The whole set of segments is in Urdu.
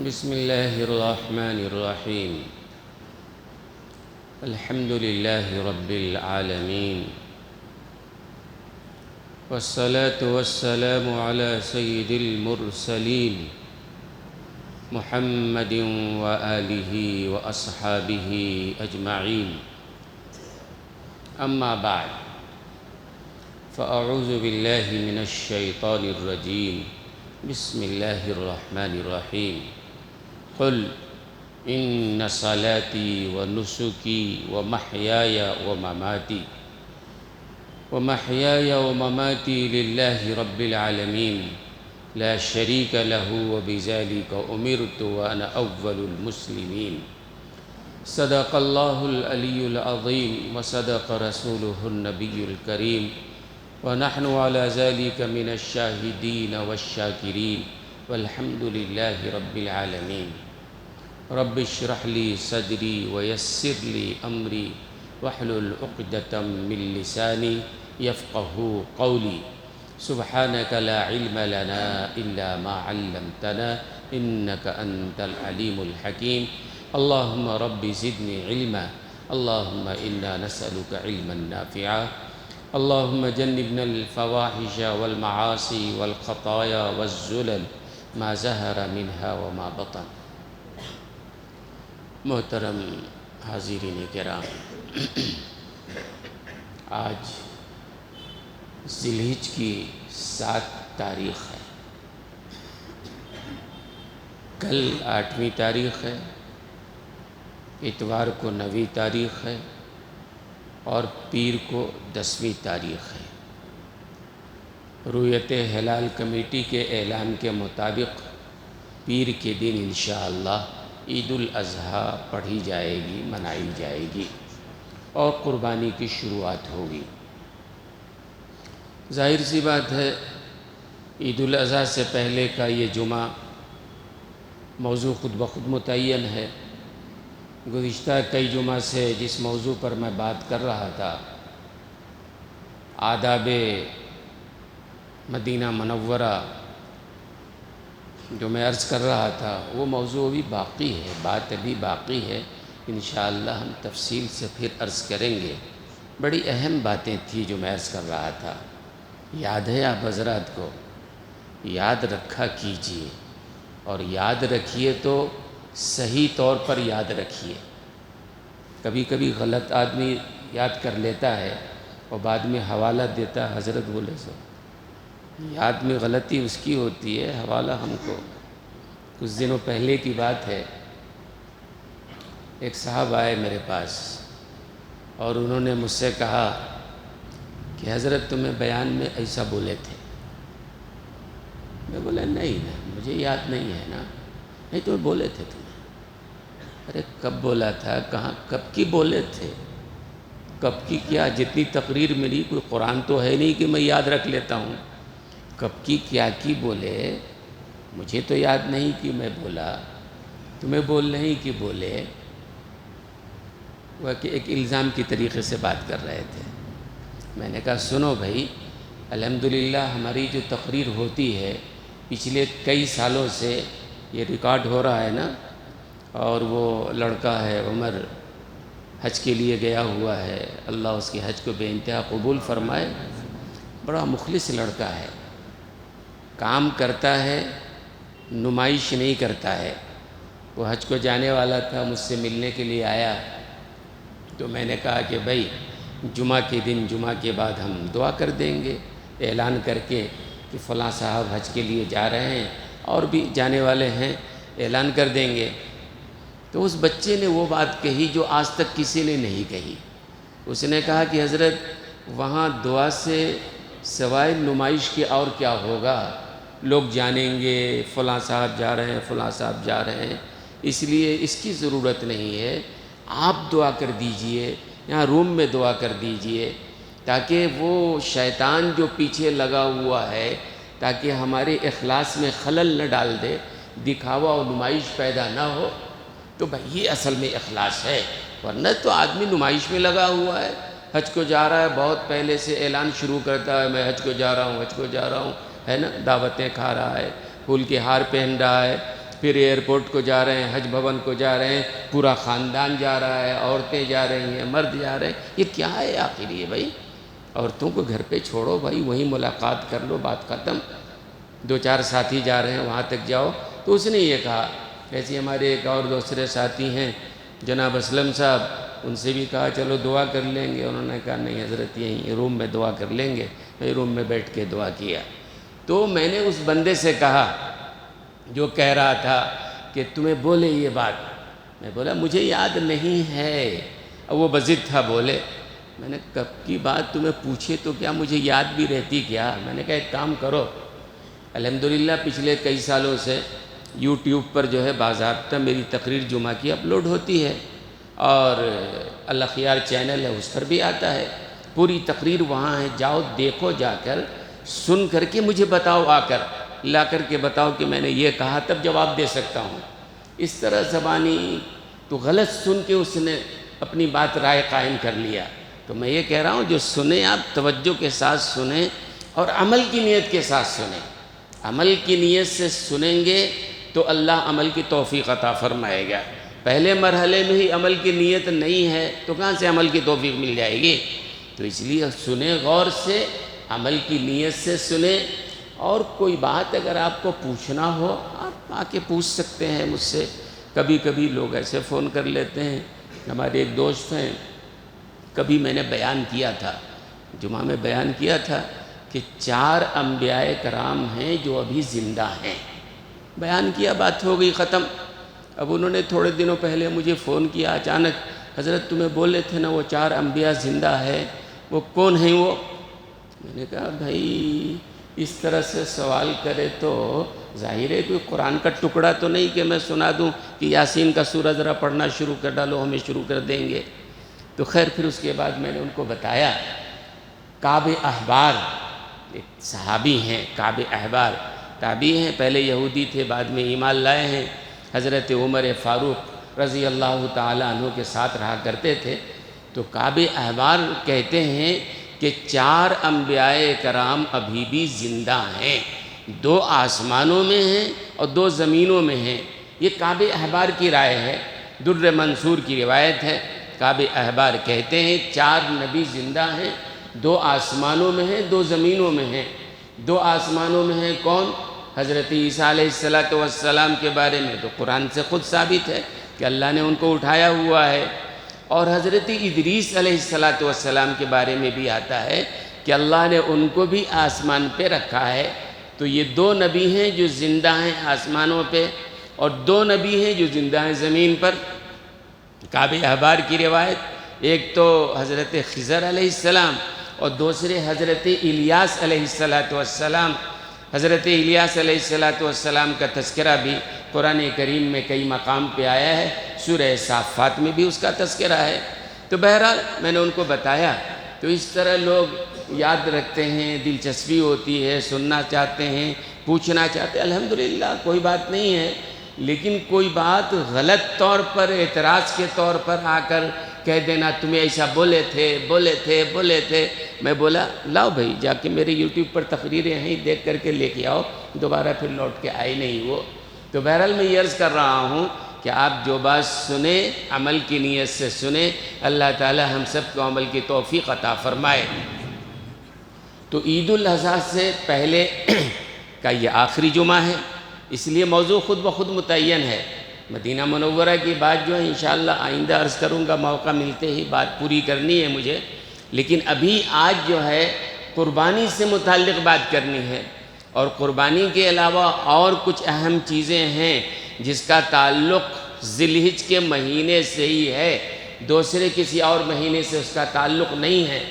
بسم الله الرحمن الرحيم. الحمد لله رب العالمين، والصلاة والسلام على سيد المرسلين محمد وآله وأصحابه أجمعين. أما بعد، فأعوذ بالله من الشيطان الرجيم. بسم الله الرحمن الرحيم. قل إن صلاتي ونسكي ومحياي ومماتي لله رب العالمين لا شريك له وبذلك أمرت وأنا أول المسلمين. صدق الله العلي العظيم وصدق رسوله النبي الكريم، ونحن على ذلك من الشاهدين والشاكرين، والحمد لله رب العالمين. رب اشرح لي صدري ويسر لي أمري واحلل عقدة من لساني يفقه قولي. سبحانك لا علم لنا إلا ما علمتنا إنك أنت العليم الحكيم. اللهم رب زدني علما، اللهم إنا نسألك علما نافعا، اللهم جنبنا الفواحش والمعاصي والخطايا والزلل ما ظهر منها وما بطن. محترم حاضرین کرام، آج ذی الحجہ کی 7 تاریخ ہے، کل 8ویں تاریخ ہے، اتوار کو 9ویں تاریخ ہے اور پیر کو 10ویں تاریخ ہے۔ رؤیت ہلال کمیٹی کے اعلان کے مطابق پیر کے دن انشاءاللہ عید الاضحیٰ پڑھی جائے گی، منائی جائے گی اور قربانی کی شروعات ہوگی۔ ظاہر سی بات ہے، عید الاضحیٰ سے پہلے کا یہ جمعہ موضوع خود بخود متعین ہے۔ گزشتہ کئی جمعہ سے جس موضوع پر میں بات کر رہا تھا، آداب مدینہ منورہ، جو میں عرض کر رہا تھا، وہ موضوع بھی باقی ہے، بات ابھی باقی ہے، انشاءاللہ ہم تفصیل سے پھر عرض کریں گے۔ بڑی اہم باتیں تھیں جو میں عرض کر رہا تھا، یاد ہے آپ حضرات کو؟ یاد رکھا کیجئے، اور یاد رکھیے تو صحیح طور پر یاد رکھیے۔ کبھی کبھی غلط آدمی یاد کر لیتا ہے اور بعد میں حوالہ دیتا ہے، حضرت بولے سو یاد میں غلطی اس کی ہوتی ہے، حوالہ ہم کو۔ کچھ دنوں پہلے کی بات ہے، ایک صاحب آئے میرے پاس اور انہوں نے مجھ سے کہا کہ حضرت تمہیں بیان میں ایسا بولے تھے۔ میں بولا نہیں نا، مجھے یاد نہیں ہے نا۔ نہیں تمہیں بولے تھے تمہیں۔ ارے کب بولا تھا، کہاں، کب کی بولے تھے؟ کب کی کیا؟ جتنی تقریر ملی، کوئی قرآن تو ہے نہیں کہ میں یاد رکھ لیتا ہوں۔ کب کی کیا کی بولے؟ مجھے تو یاد نہیں کہ میں بولا، تمہیں بول نہیں کہ بولے۔ وہ کہ ایک الزام کی طریقے سے بات کر رہے تھے۔ میں نے کہا سنو بھائی، الحمدللہ ہماری جو تقریر ہوتی ہے پچھلے کئی سالوں سے یہ ریکارڈ ہو رہا ہے نا، اور وہ لڑکا ہے عمر، حج کے لیے گیا ہوا ہے، اللہ اس کے حج کو بے انتہا قبول فرمائے۔ بڑا مخلص لڑکا ہے، کام کرتا ہے، نمائش نہیں کرتا ہے۔ وہ حج کو جانے والا تھا، مجھ سے ملنے کے لیے آیا، تو میں نے کہا کہ بھائی جمعہ کے دن، جمعہ کے بعد ہم دعا کر دیں گے، اعلان کر کے کہ فلاں صاحب حج کے لیے جا رہے ہیں اور بھی جانے والے ہیں، اعلان کر دیں گے۔ تو اس بچے نے وہ بات کہی جو آج تک کسی نے نہیں کہی۔ اس نے کہا کہ حضرت وہاں دعا سے سوائے نمائش کے اور کیا ہوگا؟ لوگ جانیں گے فلاں صاحب جا رہے ہیں، فلاں صاحب جا رہے ہیں، اس لیے اس کی ضرورت نہیں ہے۔ آپ دعا کر دیجئے، یہاں روم میں دعا کر دیجئے، تاکہ وہ شیطان جو پیچھے لگا ہوا ہے، تاکہ ہمارے اخلاص میں خلل نہ ڈال دے، دکھاوا اور نمائش پیدا نہ ہو۔ تو بھائی یہ اصل میں اخلاص ہے، ورنہ تو آدمی نمائش میں لگا ہوا ہے، حج کو جا رہا ہے، بہت پہلے سے اعلان شروع کرتا ہے، میں حج کو جا رہا ہوں، حج کو جا رہا ہوں، ہے نا، دعوتیں کھا رہا ہے، پھول کے ہار پہن رہا ہے، پھر ایئرپورٹ کو جا رہے ہیں، حج بھون کو جا رہے ہیں، پورا خاندان جا رہا ہے، عورتیں جا رہی ہیں، مرد جا رہے ہیں۔ یہ کیا ہے آخر یہ بھائی؟ عورتوں کو گھر پہ چھوڑو بھائی، وہیں ملاقات کر لو، بات ختم۔ 2-4 ساتھی جا رہے ہیں، وہاں تک جاؤ۔ تو اس نے یہ کہا، ایسے ہمارے ایک اور دوسرے ساتھی ہیں جناب اسلم صاحب، ان سے بھی کہا چلو دعا کر لیں گے۔ انہوں نے کہا نہیں حضرت، یہیں روم میں دعا کر لیں گے۔ میں روم میں بیٹھ کے دعا کیا۔ تو میں نے اس بندے سے کہا جو کہہ رہا تھا کہ تمہیں بولے یہ بات، میں بولا مجھے یاد نہیں ہے۔ اب وہ بضد تھا، بولے میں نے کب کی بات تمہیں پوچھے تو کیا مجھے یاد بھی رہتی کیا؟ میں نے کہا ایک کام کرو، الحمدللہ پچھلے کئی سالوں سے یوٹیوب پر جو ہے باضابطہ میری تقریر جمعہ کی اپلوڈ ہوتی ہے، اور الاخیار چینل ہے اس پر بھی آتا ہے، پوری تقریر وہاں ہے، جاؤ دیکھو، جا کر سن کر کے مجھے بتاؤ، آ کر لا کر کے بتاؤ کہ میں نے یہ کہا، تب جواب دے سکتا ہوں۔ اس طرح زبانی تو غلط سن کے اس نے اپنی بات رائے قائم کر لیا۔ تو میں یہ کہہ رہا ہوں جو سنیں آپ توجہ کے ساتھ سنیں اور عمل کی نیت کے ساتھ سنیں۔ عمل کی نیت سے سنیں گے تو اللہ عمل کی توفیق عطا فرمائے گا۔ پہلے مرحلے میں ہی عمل کی نیت نہیں ہے تو کہاں سے عمل کی توفیق مل جائے گی؟ تو اس لیے سنیں غور سے، عمل کی نیت سے سنیں۔ اور کوئی بات اگر آپ کو پوچھنا ہو، آپ آ کے پوچھ سکتے ہیں مجھ سے۔ کبھی کبھی لوگ ایسے فون کر لیتے ہیں، ہمارے ایک دوست ہیں، کبھی میں نے بیان کیا تھا، جمعہ میں بیان کیا تھا کہ 4 انبیاء کرام ہیں جو ابھی زندہ ہیں۔ بیان کیا، بات ہو گئی، ختم۔ اب انہوں نے تھوڑے دنوں پہلے مجھے فون کیا اچانک، حضرت تمہیں بولے تھے نا وہ 4 انبیاء زندہ ہے، وہ کون ہیں وہ؟ میں نے کہا بھائی اس طرح سے سوال کرے تو ظاہر ہے کوئی قرآن کا ٹکڑا تو نہیں کہ میں سنا دوں کہ یاسین کا سورہ ذرا پڑھنا شروع کر ڈالو، ہمیں شروع کر دیں گے۔ تو خیر پھر اس کے بعد میں نے ان کو بتایا، کعب احبار ایک صحابی ہیں، کعب احبار تابعی ہیں، پہلے یہودی تھے، بعد میں ایمان لائے ہیں، حضرت عمر فاروق رضی اللہ تعالیٰ عنہ کے ساتھ رہا کرتے تھے۔ تو کعب احبار کہتے ہیں کہ 4 انبیاء کرام ابھی بھی زندہ ہیں، 2 آسمانوں میں ہیں اور 2 زمینوں میں ہیں۔ یہ کعب احبار کی رائے ہے، در منصور کی روایت ہے۔ کعب احبار کہتے ہیں 4 نبی زندہ ہیں، 2 آسمانوں میں ہیں، 2 زمینوں میں ہیں۔ 2 آسمانوں میں ہیں کون؟ حضرت عیسیٰ علیہ السلام کے بارے میں تو قرآن سے خود ثابت ہے کہ اللہ نے ان کو اٹھایا ہوا ہے، اور حضرت ادریس علیہ السلام کے بارے میں بھی آتا ہے کہ اللہ نے ان کو بھی آسمان پہ رکھا ہے۔ تو یہ 2 نبی ہیں جو زندہ ہیں آسمانوں پہ، اور 2 نبی ہیں جو زندہ ہیں زمین پر۔ کعب احبار کی روایت، ایک تو حضرت خضر علیہ السلام اور دوسرے حضرت الیاس علیہ السلام۔ حضرت الیاس علیہ السلام کا تذکرہ بھی قرآن کریم میں کئی مقام پہ آیا ہے، سورہ صافات میں بھی اس کا تذکرہ ہے۔ تو بہرحال میں نے ان کو بتایا، تو اس طرح لوگ یاد رکھتے ہیں، دلچسپی ہوتی ہے، سننا چاہتے ہیں، پوچھنا چاہتے ہیں، الحمدللہ کوئی بات نہیں ہے۔ لیکن کوئی بات غلط طور پر، اعتراض کے طور پر آ کر کہہ دینا تمہیں ایسا بولے تھے۔ میں بولا لاؤ بھائی جا کے میرے یوٹیوب پر تقریریں ہیں دیکھ کر کے لے کے آؤ، دوبارہ پھر لوٹ کے آئے نہیں وہ۔ تو بہرحال میں یہ عرض کر رہا ہوں کہ آپ جو بات سنیں عمل کی نیت سے سنیں، اللہ تعالی ہم سب کو عمل کی توفیق عطا فرمائے۔ تو عید الاضحیٰ سے پہلے کا یہ آخری جمعہ ہے، اس لیے موضوع خود بخود متعین ہے۔ مدینہ منورہ کی بات جو ہے انشاءاللہ آئندہ عرض کروں گا، موقع ملتے ہی بات پوری کرنی ہے مجھے، لیکن ابھی آج جو ہے قربانی سے متعلق بات کرنی ہے، اور قربانی کے علاوہ اور کچھ اہم چیزیں ہیں جس کا تعلق ذی الحجہ کے مہینے سے ہی ہے، دوسرے کسی اور مہینے سے اس کا تعلق نہیں ہے۔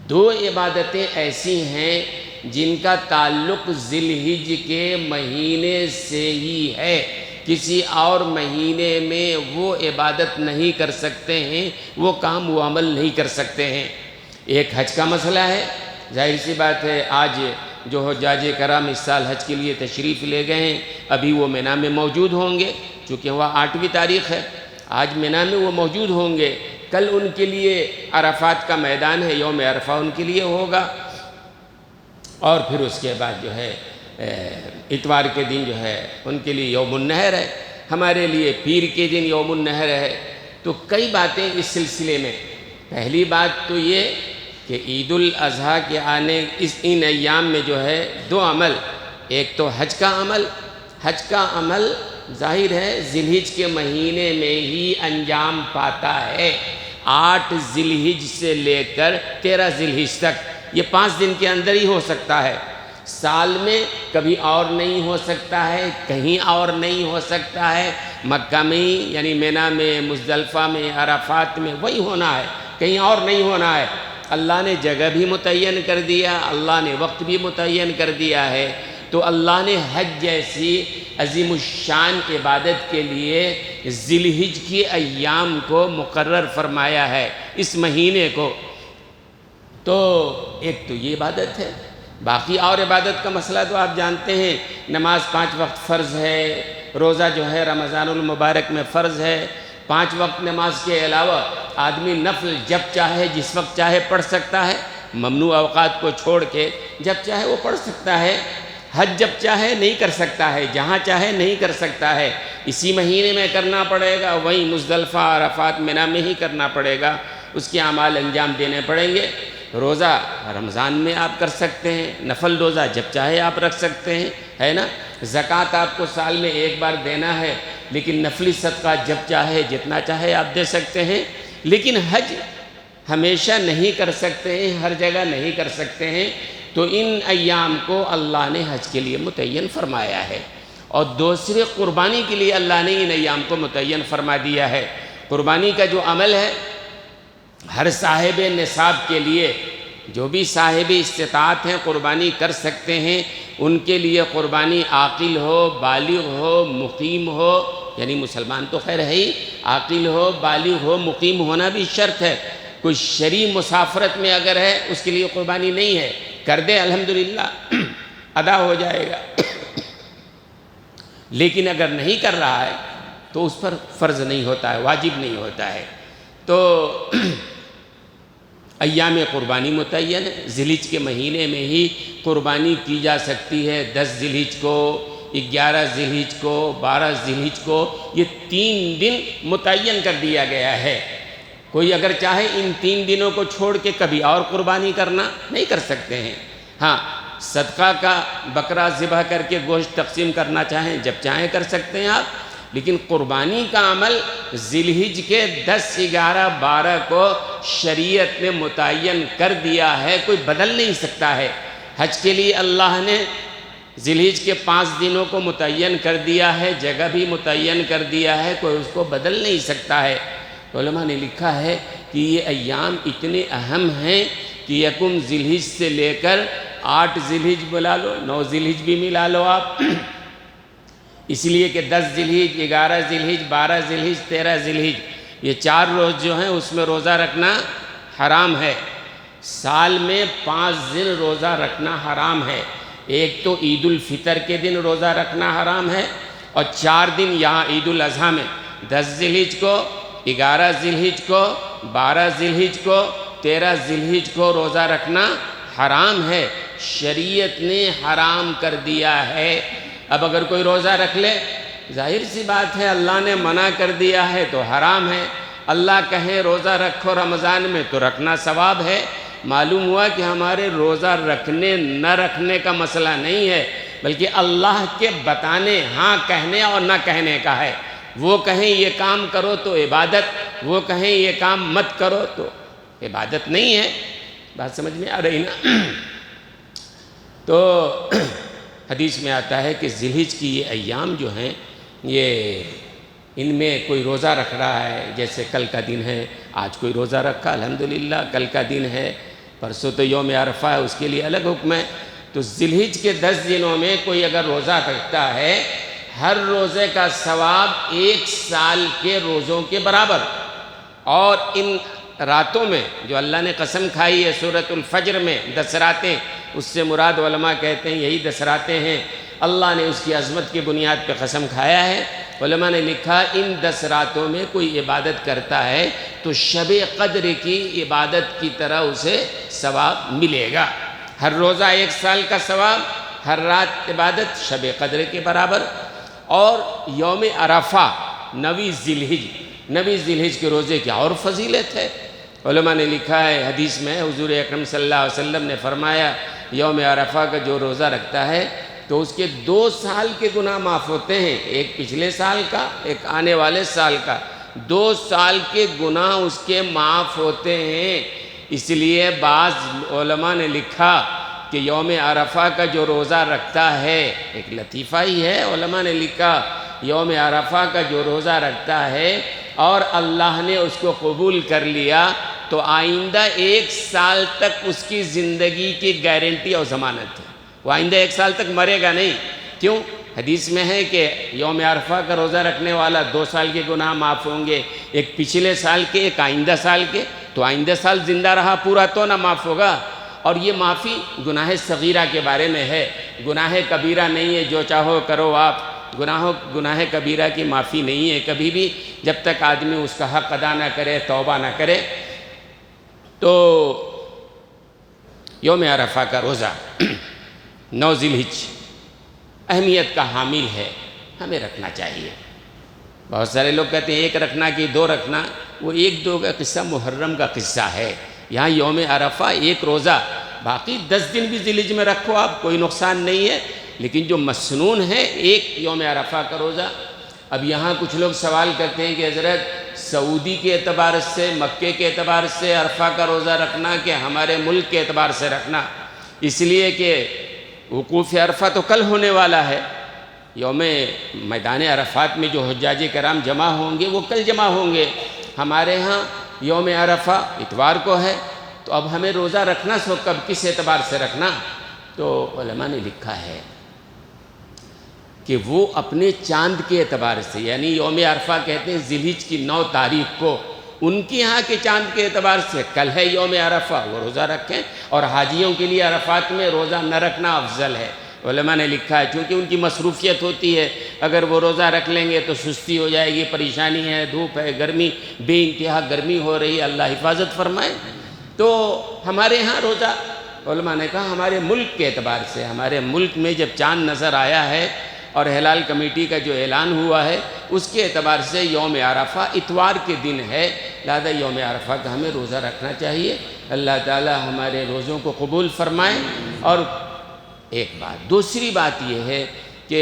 2 عبادتیں ایسی ہیں جن کا تعلق ذی الحجہ کے مہینے سے ہی ہے، کسی اور مہینے میں وہ عبادت نہیں کر سکتے ہیں، وہ کام وہ عمل نہیں کر سکتے ہیں۔ ایک حج کا مسئلہ ہے، ظاہر سی بات ہے آج جو حجاج کرام اس سال حج کے لیے تشریف لے گئے ہیں، ابھی وہ منی میں موجود ہوں گے، چونکہ وہ 8ویں تاریخ ہے، آج منی میں وہ موجود ہوں گے، کل ان کے لیے عرفات کا میدان ہے، یوم عرفہ ان کے لیے ہوگا، اور پھر اس کے بعد جو ہے اتوار کے دن جو ہے ان کے لیے یوم النحر ہے، ہمارے لیے پیر کے دن یوم النحر ہے۔ تو کئی باتیں اس سلسلے میں، پہلی بات تو یہ کہ عید الاضحیٰ کے آنے ان ایام میں جو ہے دو عمل، ایک تو حج کا عمل ظاہر ہے ذی الحج کے مہینے میں ہی انجام پاتا ہے۔ 8 ذی الحج سے لے کر 13 ذی الحج تک، یہ 5 دن کے اندر ہی ہو سکتا ہے۔ سال میں کبھی اور نہیں ہو سکتا ہے، کہیں اور نہیں ہو سکتا ہے، مکہ میں یعنی مینا میں، مزدلفہ میں، عرفات میں وہی ہونا ہے، کہیں اور نہیں ہونا ہے۔ اللہ نے جگہ بھی متعین کر دیا، اللہ نے وقت بھی متعین کر دیا ہے، تو اللہ نے حج جیسی عظیم الشان عبادت کے لیے ذی الحج کے ایام کو مقرر فرمایا ہے، اس مہینے کو۔ تو ایک تو یہ عبادت ہے، باقی اور عبادت کا مسئلہ تو آپ جانتے ہیں، نماز 5 وقت فرض ہے، روزہ جو ہے رمضان المبارک میں فرض ہے۔ 5 وقت نماز کے علاوہ آدمی نفل جب چاہے جس وقت چاہے پڑھ سکتا ہے، ممنوع اوقات کو چھوڑ کے جب چاہے وہ پڑھ سکتا ہے۔ حج جب چاہے نہیں کر سکتا ہے، جہاں چاہے نہیں کر سکتا ہے، اسی مہینے میں کرنا پڑے گا، وہیں مزدلفہ عرفات مینا میں ہی کرنا پڑے گا، اس کے اعمال انجام دینے پڑیں گے۔ روزہ رمضان میں آپ کر سکتے ہیں، نفل روزہ جب چاہے آپ رکھ سکتے ہیں، ہے نا۔ زکوٰۃ آپ کو سال میں ایک بار دینا ہے، لیکن نفلی صدقہ جب چاہے جتنا چاہے آپ دے سکتے ہیں۔ لیکن حج ہمیشہ نہیں کر سکتے ہیں، ہر جگہ نہیں کر سکتے ہیں، تو ان ایام کو اللہ نے حج کے لیے متعین فرمایا ہے۔ اور دوسری قربانی کے لیے اللہ نے ان ایام کو متعین فرما دیا ہے۔ قربانی کا جو عمل ہے ہر صاحب نصاب کے لیے، جو بھی صاحب استطاعت ہیں قربانی کر سکتے ہیں، ان کے لیے قربانی عاقل ہو، بالغ ہو، مقیم ہو، یعنی مسلمان تو خیر ہے ہی، عاقل ہو، بالغ ہو، مقیم ہونا بھی شرط ہے۔ کوئی شرعی مسافرت میں اگر ہے اس کے لیے قربانی نہیں ہے، کر دے الحمدللہ ادا ہو جائے گا، لیکن اگر نہیں کر رہا ہے تو اس پر فرض نہیں ہوتا ہے، واجب نہیں ہوتا ہے۔ تو ایام قربانی متعین ہے، ذی الحج کے مہینے میں ہی قربانی کی جا سکتی ہے۔ 10 ذی الحج کو، 11 ذی الحج کو، 12 ذی الحج کو، یہ 3 دن متعین کر دیا گیا ہے۔ کوئی اگر چاہے ان 3 دنوں کو چھوڑ کے کبھی اور قربانی کرنا نہیں کر سکتے ہیں۔ ہاں، صدقہ کا بکرا ذبح کر کے گوشت تقسیم کرنا چاہیں جب چاہیں کر سکتے ہیں آپ، لیکن قربانی کا عمل ذی الحج کے 10، 11، 12 کو شریعت نے متعین کر دیا ہے، کوئی بدل نہیں سکتا ہے۔ حج کے لیے اللہ نے ذی الحج کے 5 دنوں کو متعین کر دیا ہے، جگہ بھی متعین کر دیا ہے، کوئی اس کو بدل نہیں سکتا ہے۔ علماء نے لکھا ہے کہ یہ ایام اتنے اہم ہیں کہ یکم ذی الحج سے لے کر 8 ذی الحج بلا لو، 9 ذی الحج بھی ملا لو آپ، اس لیے کہ 10 ذی الحج، 11 ذی الحج، 12 ذی الحج، 13 ذی الحج، یہ 4 روز جو ہیں اس میں روزہ رکھنا حرام ہے۔ سال میں 5 دن روزہ رکھنا حرام ہے۔ ایک تو عید الفطر کے دن روزہ رکھنا حرام ہے، اور 4 دن یہاں عید الاضحیٰ میں 10 ذی الحج کو، 11 ذی الحج کو، 12 ذی الحج کو، 13 ذی الحج کو روزہ رکھنا حرام ہے، شریعت نے حرام کر دیا ہے۔ اب اگر کوئی روزہ رکھ لے، ظاہر سی بات ہے اللہ نے منع کر دیا ہے تو حرام ہے۔ اللہ کہیں روزہ رکھو رمضان میں تو رکھنا ثواب ہے۔ معلوم ہوا کہ ہمارے روزہ رکھنے نہ رکھنے کا مسئلہ نہیں ہے، بلکہ اللہ کے بتانے، ہاں کہنے اور نہ کہنے کا ہے۔ وہ کہیں یہ کام کرو تو عبادت، وہ کہیں یہ کام مت کرو تو عبادت نہیں ہے۔ بات سمجھ میں آ رہی نا؟ تو حدیث میں آتا ہے کہ ذی الحج کی یہ ایام جو ہیں، یہ ان میں کوئی روزہ رکھ رہا ہے، جیسے کل کا دن ہے، آج کوئی روزہ رکھا الحمدللہ، کل کا دن ہے، پرسوں تو یوم عرفہ ہے، اس کے لیے الگ حکم ہے۔ تو ذی الحج کے 10 دنوں میں کوئی اگر روزہ رکھتا ہے، ہر روزے کا ثواب 1 سال کے روزوں کے برابر۔ اور ان راتوں میں جو اللہ نے قسم کھائی ہے سورۃ الفجر میں، 10 راتیں، اس سے مراد علماء کہتے ہیں یہی 10 راتیں ہیں، اللہ نے اس کی عظمت کی بنیاد پہ قسم کھایا ہے۔ علماء نے لکھا ان 10 راتوں میں کوئی عبادت کرتا ہے تو شب قدر کی عبادت کی طرح اسے ثواب ملے گا۔ ہر روزہ 1 سال کا ثواب، ہر رات عبادت شب قدر کے برابر، اور یوم عرفہ 9 ذی الحج کے روزے کی اور فضیلت ہے۔ علماء نے لکھا ہے، حدیث میں حضور اکرم صلی اللہ علیہ وسلم نے فرمایا یوم عرفہ کا جو روزہ رکھتا ہے تو اس کے 2 سال کے گناہ معاف ہوتے ہیں، ایک پچھلے سال کا، ایک آنے والے سال کا، 2 سال کے گناہ اس کے معاف ہوتے ہیں۔ اس لیے بعض علماء نے لکھا کہ یوم عرفہ کا جو روزہ رکھتا ہے، ایک لطیفہ ہی ہے، علماء نے لکھا یوم عرفہ کا جو روزہ رکھتا ہے اور اللہ نے اس کو قبول کر لیا تو آئندہ 1 سال تک اس کی زندگی کی گارنٹی اور ضمانت ہے، وہ آئندہ 1 سال تک مرے گا نہیں۔ کیوں؟ حدیث میں ہے کہ یوم عرفہ کا روزہ رکھنے والا 2 سال کے گناہ معاف ہوں گے، ایک پچھلے سال کے، ایک آئندہ سال کے، تو آئندہ سال زندہ رہا پورا تو نہ معاف ہوگا۔ اور یہ معافی گناہ صغیرہ کے بارے میں ہے، گناہ کبیرہ نہیں ہے جو چاہو کرو آپ، گناہ کبیرہ کی معافی نہیں ہے کبھی بھی، جب تک آدمی اس کا حق ادا نہ کرے، توبہ نہ کرے۔ تو یوم عرفہ کا روزہ 9 ذی الحج اہمیت کا حامل ہے، ہمیں رکھنا چاہیے۔ بہت سارے لوگ کہتے ہیں 1 رکھنا کہ 2 رکھنا، وہ 1-2 کا قصہ محرم کا قصہ ہے۔ یہاں یوم عرفہ 1 روزہ، باقی 10 دن بھی ذی الحج میں رکھو آپ، کوئی نقصان نہیں ہے، لیکن جو مسنون ہے 1 یوم عرفہ کا روزہ۔ اب یہاں کچھ لوگ سوال کرتے ہیں کہ حضرت سعودی کے اعتبار سے، مکے کے اعتبار سے عرفہ کا روزہ رکھنا کہ ہمارے ملک کے اعتبار سے رکھنا؟ اس لیے کہ وقوف عرفہ تو کل ہونے والا ہے، یوم میدان عرفات میں جو حجاج کرام جمع ہوں گے وہ کل جمع ہوں گے، ہمارے ہاں یوم عرفہ اتوار کو ہے، تو اب ہمیں روزہ رکھنا سو کب، کس اعتبار سے رکھنا؟ تو علماء نے لکھا ہے کہ وہ اپنے چاند کے اعتبار سے، یعنی یوم عرفہ کہتے ہیں ذی الحج کی 9 تاریخ کو، ان کے ہاں کے چاند کے اعتبار سے کل ہے یوم عرفہ، وہ روزہ رکھیں، اور حاجیوں کے لیے عرفات میں روزہ نہ رکھنا افضل ہے۔ علماء نے لکھا ہے چونکہ ان کی مصروفیت ہوتی ہے، اگر وہ روزہ رکھ لیں گے تو سستی ہو جائے گی، پریشانی ہے، دھوپ ہے، گرمی، بے انتہا گرمی ہو رہی ہے، اللہ حفاظت فرمائے۔ تو ہمارے ہاں روزہ، علماء نے کہا ہمارے ملک کے اعتبار سے، ہمارے ملک میں جب چاند نظر آیا ہے اور ہلال کمیٹی کا جو اعلان ہوا ہے اس کے اعتبار سے یوم عرفہ اتوار کے دن ہے، لہذا یوم عرفہ کا ہمیں روزہ رکھنا چاہیے۔ اللہ تعالی ہمارے روزوں کو قبول فرمائے۔ اور ایک بات، دوسری بات یہ ہے کہ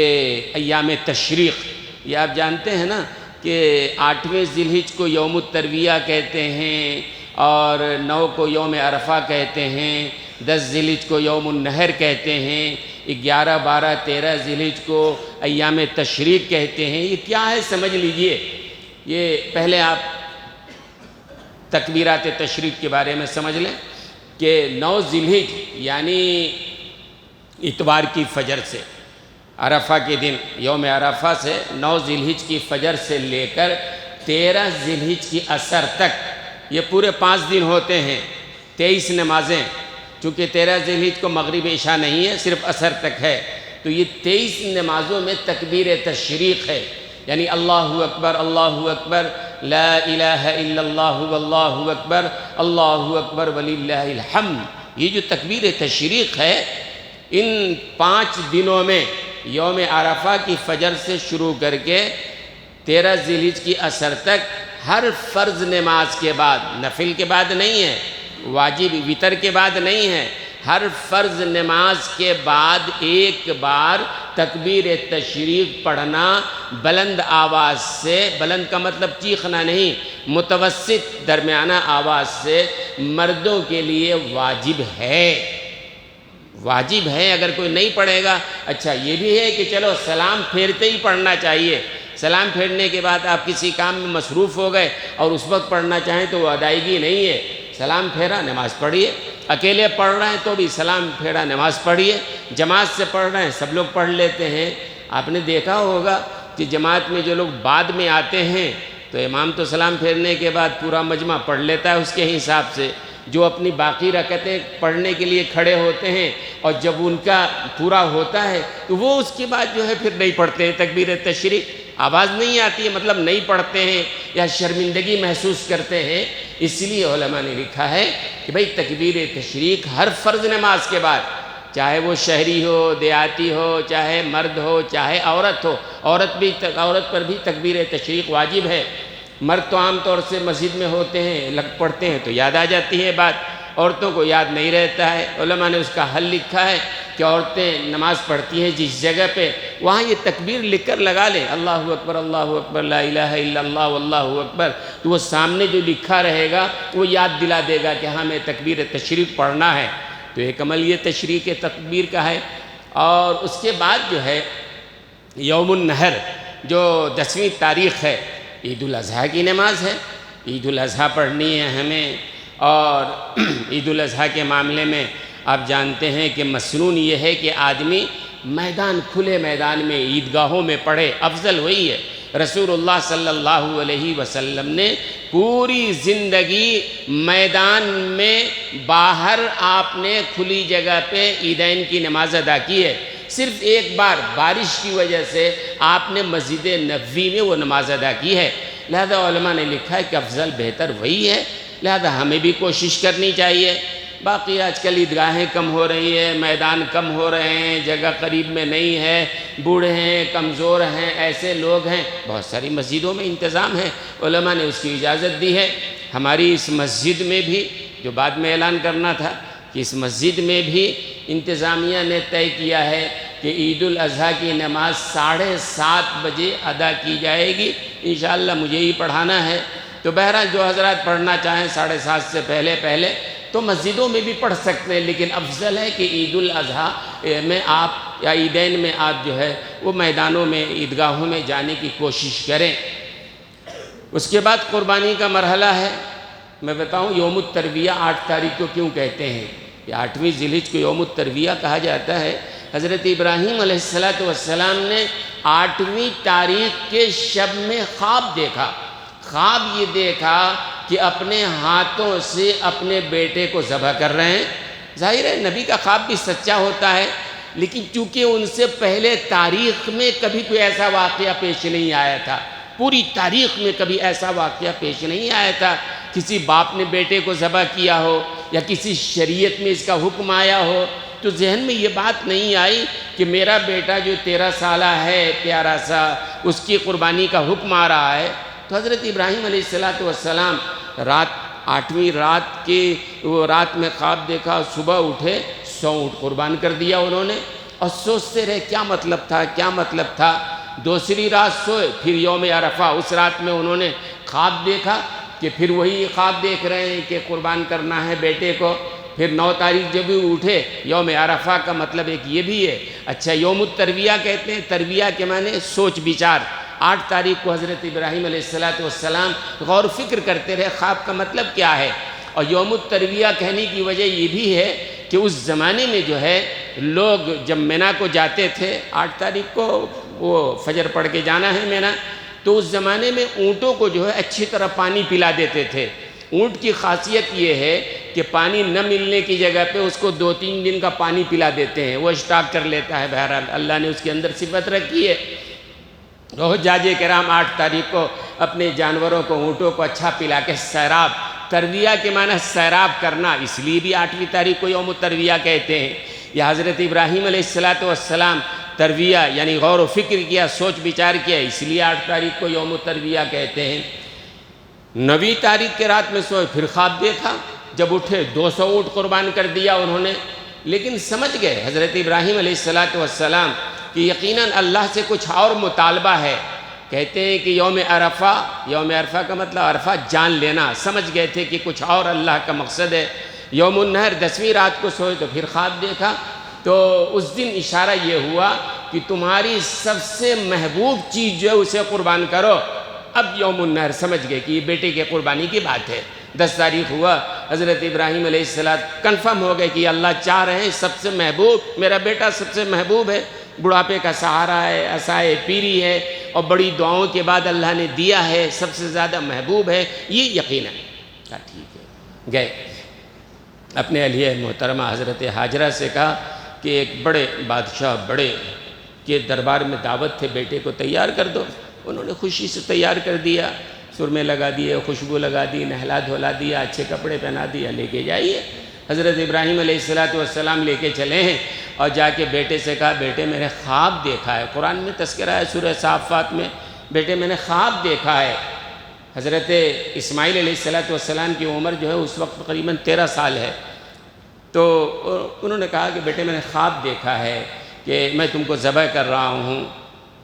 ایام تشریق، یہ آپ جانتے ہیں نا کہ 8ویں ذی الحج کو یوم الترویہ کہتے ہیں، اور 9 کو یوم عرفہ کہتے ہیں، 10 ذی الحج کو یوم النحر کہتے ہیں، 11، 12، 13 ذی الحج کو ایام تشریق کہتے ہیں۔ یہ کیا ہے سمجھ لیجئے۔ یہ پہلے آپ تکبیرات تشریق کے بارے میں سمجھ لیں کہ 9 ذی الحج یعنی اتوار کی فجر سے، عرفہ کے دن یوم عرفہ سے 9 ذی الحج کی فجر سے لے کر 13 ذی الحج کی عصر تک، یہ پورے 5 دن ہوتے ہیں، 23 نمازیں، چونکہ 13 ذی الحج کو مغرب عشاء نہیں ہے، صرف عصر تک ہے، تو یہ 23 نمازوں میں تکبیر تشریق ہے، یعنی اللہ اکبر، اللہ اکبر، لا الہ الا اللہ واللہ اکبر، اللہ اکبر وللہ الحمد۔ یہ جو تکبیر تشریق ہے، ان 5 دنوں میں یوم عرفہ کی فجر سے شروع کر کے 13 ذی الحج کی عصر تک، ہر فرض نماز کے بعد، نفل کے بعد نہیں ہے، واجب وتر کے بعد نہیں ہے، ہر فرض نماز کے بعد ایک بار تکبیر تشریق پڑھنا بلند آواز سے، بلند کا مطلب چیخنا نہیں، متوسط درمیانہ آواز سے مردوں کے لیے واجب ہے، واجب ہے۔ اگر کوئی نہیں پڑھے گا، اچھا یہ بھی ہے کہ چلو سلام پھیرتے ہی پڑھنا چاہیے، سلام پھیرنے کے بعد آپ کسی کام میں مصروف ہو گئے اور اس وقت پڑھنا چاہیں تو وہ ادائیگی نہیں ہے، سلام پھیرا نماز پڑھیے، اکیلے پڑھ رہے ہیں تو بھی سلام پھیرا نماز پڑھیے، جماعت سے پڑھ رہے ہیں سب لوگ پڑھ لیتے ہیں۔ آپ نے دیکھا ہوگا کہ جماعت میں جو لوگ بعد میں آتے ہیں تو امام تو سلام پھیرنے کے بعد پورا مجمع پڑھ لیتا ہے اس کے حساب سے، جو اپنی باقی رکعتیں پڑھنے کے لیے کھڑے ہوتے ہیں اور جب ان کا پورا ہوتا ہے تو وہ اس کے بعد جو ہے پھر نہیں پڑھتے ہیں تکبیر تشریق، آواز نہیں آتی ہے، مطلب نہیں پڑھتے ہیں یا شرمندگی محسوس کرتے ہیں۔ اس لیے علماء نے لکھا ہے کہ بھئی تکبیر تشریق ہر فرض نماز کے بعد چاہے وہ شہری ہو، دیہاتی ہو، چاہے مرد ہو، چاہے عورت ہو، عورت پر بھی تکبیر تشریق واجب ہے۔ مرد تو عام طور سے مسجد میں ہوتے ہیں، لگ پڑتے ہیں تو یاد آ جاتی ہے بات، عورتوں کو یاد نہیں رہتا ہے۔ علماء نے اس کا حل لکھا ہے کہ عورتیں نماز پڑھتی ہیں جس جگہ پہ، وہاں یہ تکبیر لکھ کر لگا لیں، اللہ اکبر لا الہ الا اللہ واللہ اکبر، تو وہ سامنے جو لکھا رہے گا وہ یاد دلا دے گا کہ ہمیں تکبیر تشریق پڑھنا ہے۔ تو ایک عمل یہ تشریق تکبیر کا ہے۔ اور اس کے بعد جو ہے یوم النحر جو 10ویں تاریخ ہے، عید الاضحیٰ کی نماز ہے۔ عید الاضحیٰ پڑھنی ہے ہمیں، اور عید الاضحیٰ کے معاملے میں آپ جانتے ہیں کہ مسنون یہ ہے کہ آدمی کھلے میدان میں عیدگاہوں میں پڑھے، افضل وہی ہے۔ رسول اللہ صلی اللہ علیہ وسلم نے پوری زندگی میدان میں باہر آپ نے کھلی جگہ پہ عیدین کی نماز ادا کی ہے۔ صرف ایک بار بارش کی وجہ سے آپ نے مسجد نبوی میں وہ نماز ادا کی ہے۔ لہذا علماء نے لکھا ہے کہ افضل بہتر وہی ہے، لہذا ہمیں بھی کوشش کرنی چاہیے۔ باقی آج کل عیدگاہیں کم ہو رہی ہیں، میدان کم ہو رہے ہیں، جگہ قریب میں نہیں ہے، بوڑھے ہیں، کمزور ہیں، ایسے لوگ ہیں، بہت ساری مسجدوں میں انتظام ہے، علماء نے اس کی اجازت دی ہے۔ ہماری اس مسجد میں بھی جو بعد میں اعلان کرنا تھا کہ اس مسجد میں بھی انتظامیہ نے طے کیا ہے کہ عید الاضحیٰ کی نماز 7:30 بجے ادا کی جائے گی۔ انشاءاللہ مجھے ہی پڑھانا ہے، تو بہرحال جو حضرات پڑھنا چاہیں 7:30 سے پہلے تو مسجدوں میں بھی پڑھ سکتے ہیں، لیکن افضل ہے کہ عید الاضحیٰ میں آپ یا عیدین میں آپ جو ہے وہ میدانوں میں عیدگاہوں میں جانے کی کوشش کریں۔ اس کے بعد قربانی کا مرحلہ ہے۔ میں بتاؤں یوم الترویہ 8 تاریخ کو کیوں کہتے ہیں؟ یہ 8ویں ذی الحجہ کو یوم الترویہ کہا جاتا ہے۔ حضرت ابراہیم علیہ السلام نے 8ویں تاریخ کے شب میں خواب دیکھا۔ خواب یہ دیکھا کہ اپنے ہاتھوں سے اپنے بیٹے کو ذبح کر رہے ہیں۔ ظاہر ہے نبی کا خواب بھی سچا ہوتا ہے، لیکن چونکہ ان سے پہلے تاریخ میں کبھی کوئی ایسا واقعہ پیش نہیں آیا تھا، پوری تاریخ میں کبھی ایسا واقعہ پیش نہیں آیا تھا کسی باپ نے بیٹے کو ذبح کیا ہو یا کسی شریعت میں اس کا حکم آیا ہو، تو ذہن میں یہ بات نہیں آئی کہ میرا بیٹا جو 13 سالہ ہے پیارا سا، اس کی قربانی کا حکم آ رہا ہے۔ تو حضرت ابراہیم علیہ السلام 8ویں رات میں خواب دیکھا، صبح اٹھے، 100 اونٹ قربان کر دیا انہوں نے، اور سوچتے رہے کیا مطلب تھا۔ دوسری رات سوئے، پھر یوم عرفہ اس رات میں انہوں نے خواب دیکھا کہ پھر وہی خواب دیکھ رہے ہیں کہ قربان کرنا ہے بیٹے کو۔ پھر 9 تاریخ جب بھی اٹھے، یوم عرفہ کا مطلب ایک یہ بھی ہے۔ اچھا، یوم الترویہ کہتے ہیں، ترویہ کے معنی سوچ بچار۔ 8 تاریخ کو حضرت ابراہیم علیہ السلام غور و فکر کرتے رہے خواب کا مطلب کیا ہے۔ اور یوم الترویہ کہنے کی وجہ یہ بھی ہے کہ اس زمانے میں جو ہے لوگ جب مینا کو جاتے تھے، 8 تاریخ کو وہ فجر پڑھ کے جانا ہے مینا، تو اس زمانے میں اونٹوں کو جو ہے اچھی طرح پانی پلا دیتے تھے۔ اونٹ کی خاصیت یہ ہے کہ پانی نہ ملنے کی جگہ پہ اس کو 2-3 دن کا پانی پلا دیتے ہیں، وہ اسٹاک کر لیتا ہے۔ بہرحال اللہ نے اس کے اندر صفت رکھی ہے۔ حجاج کرام 8 تاریخ کو اپنے جانوروں کو، اونٹوں کو اچھا پلا کے سیراب، ترویہ کے معنی سیراب کرنا، اس لیے بھی 8ویں تاریخ کو یوم الترویہ کہتے ہیں۔ یا حضرت ابراہیم علیہ السلام ترویہ یعنی غور و فکر کیا، سوچ بچار کیا، اس لیے 8 تاریخ کو یوم الترویہ کہتے ہیں۔ 9ویں تاریخ کے رات میں سوئے، پھر خواب دیکھا، جب اٹھے 200 اونٹ قربان کر دیا انہوں نے، لیکن سمجھ گئے حضرت ابراہیم علیہ السلام کہ یقیناً اللہ سے کچھ اور مطالبہ ہے۔ کہتے ہیں کہ یوم عرفہ کا مطلب عرفہ جان لینا، سمجھ گئے تھے کہ کچھ اور اللہ کا مقصد ہے۔ یوم النحر 10ویں رات کو سوئے تو پھر خواب دیکھا، تو اس دن اشارہ یہ ہوا کہ تمہاری سب سے محبوب چیز جو ہے اسے قربان کرو۔ اب یوم النحر سمجھ گئے کہ یہ بیٹے کے قربانی کی بات ہے۔ 10 تاریخ ہوا، حضرت ابراہیم علیہ السلام کنفرم ہو گئے کہ اللہ چاہ رہے ہیں سب سے محبوب، میرا بیٹا سب سے محبوب ہے، بڑھاپے کا سہارا ہے، عصائے پیری ہے، اور بڑی دعاؤں کے بعد اللہ نے دیا ہے، سب سے زیادہ محبوب ہے، یہ یقین ہے۔ کہا ٹھیک ہے۔ گئے اپنے اہلیہ محترمہ حضرت ہاجرہ سے کہا کہ ایک بڑے بادشاہ بڑے کے دربار میں دعوت تھے، بیٹے کو تیار کر دو۔ انہوں نے خوشی سے تیار کر دیا، سرمے لگا دیے، خوشبو لگا دی، نہلا دھولا دیا، اچھے کپڑے پہنا دیا، لے کے جائیے۔ حضرت ابراہیم علیہ السلام لے کے چلے ہیں، اور جا کے بیٹے سے کہا بیٹے میں نے خواب دیکھا ہے، قرآن میں تذکرہ ہے سورہ صافات میں، بیٹے میں نے خواب دیکھا ہے۔ حضرت اسماعیل علیہ السلام کی عمر جو ہے اس وقت تقریباً 13 سال ہے، تو انہوں نے کہا کہ بیٹے میں نے خواب دیکھا ہے کہ میں تم کو ذبح کر رہا ہوں۔